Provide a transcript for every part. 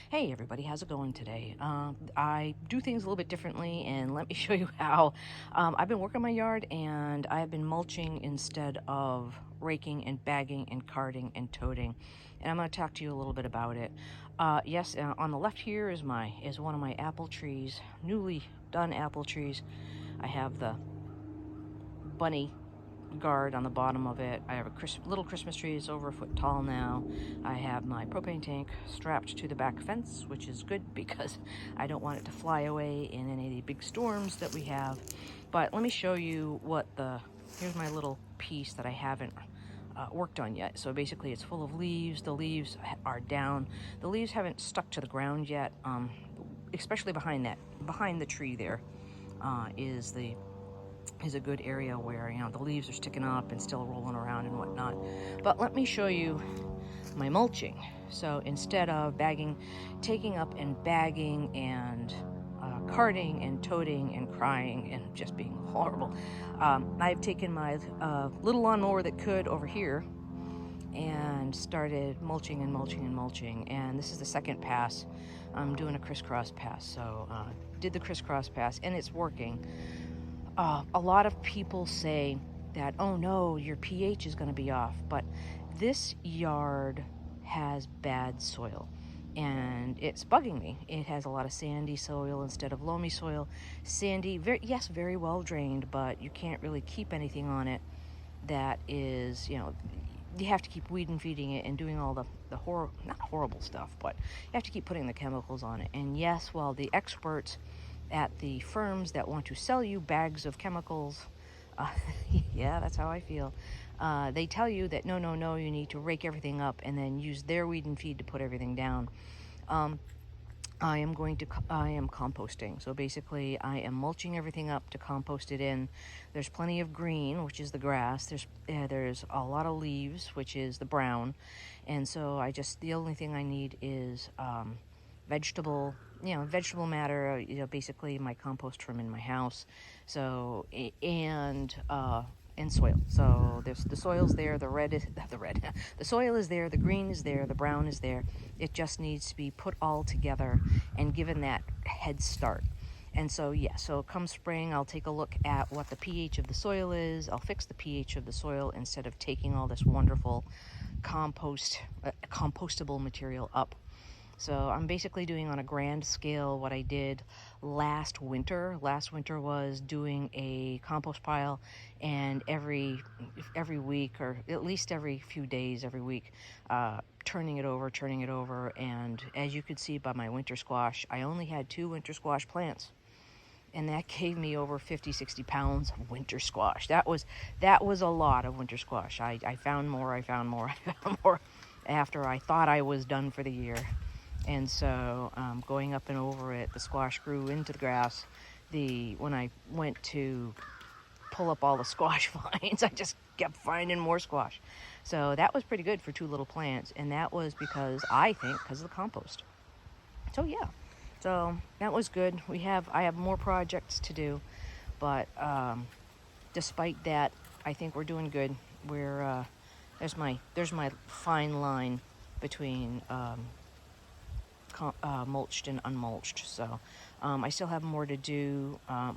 Hey everybody, how's it going today? I do things a little bit differently, and let me show you how. I've been working my yard, and I've been mulching instead of raking and bagging and carting and toting, and I'm going to talk to you a little bit about it. Yes, on the left here is one of my apple trees, newly done apple trees. I have the bunny guard on the bottom of it. I have a little Christmas tree. It's over a foot tall now. I have my propane tank strapped to the back fence, which is good because I don't want it to fly away in any of the big storms that we have. But let me show you here's my little piece that I haven't worked on yet. So basically it's full of leaves. The leaves are down. The leaves haven't stuck to the ground yet, especially behind the tree there is a good area where, the leaves are sticking up and still rolling around and whatnot. But let me show you my mulching. So instead of taking up and bagging and carting and toting and crying and just being horrible, I've taken my little lawnmower that could over here and started mulching and mulching and mulching. And this is the second pass. I'm doing a crisscross pass. So did the crisscross pass, and it's working. A lot of people say that, oh no, your pH is going to be off, but this yard has bad soil and it's bugging me. It has a lot of sandy soil instead of loamy soil. Sandy, yes, very well drained, but you can't really keep anything on it that is, you have to keep weed and feeding it and doing all the not horrible stuff, but you have to keep putting the chemicals on it. And yes, while the experts at the firms that want to sell you bags of chemicals, yeah, that's how I feel. They tell you that no, you need to rake everything up and then use their weed and feed to put everything down. I am composting. So basically I am mulching everything up to compost it in. There's plenty of green, which is the grass. There's a lot of leaves, which is the brown. And so the only thing I need is vegetable matter, basically my compost from in my house. So, and soil. So there's the soil's there, the soil is there, the green is there, the brown is there. It just needs to be put all together and given that head start. And so, yeah, so come spring, I'll take a look at what the pH of the soil is. I'll fix the pH of the soil instead of taking all this wonderful compostable material up. So I'm basically doing on a grand scale what I did last winter. Last winter was doing a compost pile, and every week, or at least every few days, every week, turning it over. And as you could see by my winter squash, I only had 2 winter squash plants. And that gave me over 50-60 pounds of winter squash. That was a lot of winter squash. I found more after I thought I was done for the year. And so going up and over it, the squash grew into the grass. When I went to pull up all the squash vines, I just kept finding more squash. So that was pretty good for 2 little plants, and that was because of the compost. So yeah, so that was good. I have more projects to do, but despite that, I think we're doing good. There's my fine line between mulched and unmulched. So I still have more to do. I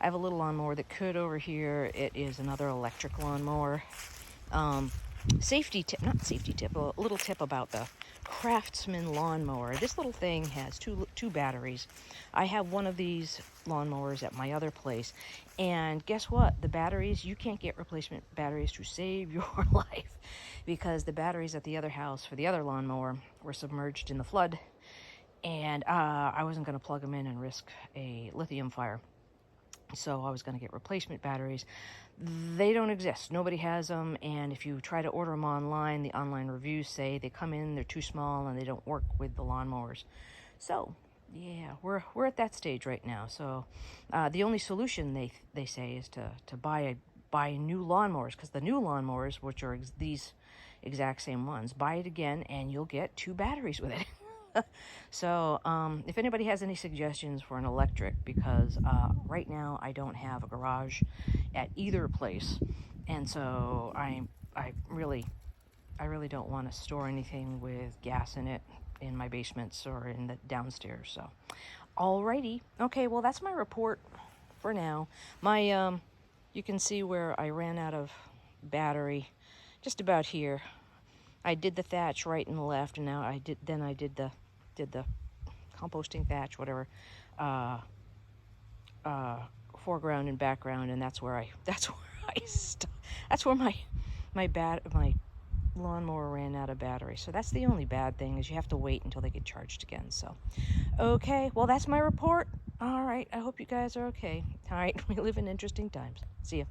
have a little lawnmower that could over here. It is another electric lawnmower. Not safety tip, a little tip about the Craftsman lawnmower. This little thing has two batteries. I have one of these lawnmowers at my other place, and guess what? The batteries, you can't get replacement batteries to save your life, because the batteries at the other house for the other lawnmower were submerged in the flood, and I wasn't going to plug them in and risk a lithium fire. So I was going to get replacement batteries. They don't exist. Nobody has them. And if you try to order them online, the online reviews say they come in, they're too small, and they don't work with the lawnmowers. So yeah, we're at that stage right now. So the only solution they say is to buy new lawnmowers, because the new lawnmowers, which are these exact same ones, buy it again and you'll get 2 batteries with it. So if anybody has any suggestions for an electric, because right now I don't have a garage at either place, and so I really don't want to store anything with gas in it, in my basements or in the downstairs. So, alrighty. Okay, well, that's my report for now. My, you can see where I ran out of battery, just about here. I did the thatch right and left, and now I did the composting thatch, whatever, foreground and background, and that's where I that's where my lawnmower ran out of battery. So that's the only bad thing, is you have to wait until they get charged again. So, okay, well, that's my report. All right, I hope you guys are okay. All right, we live in interesting times. See ya.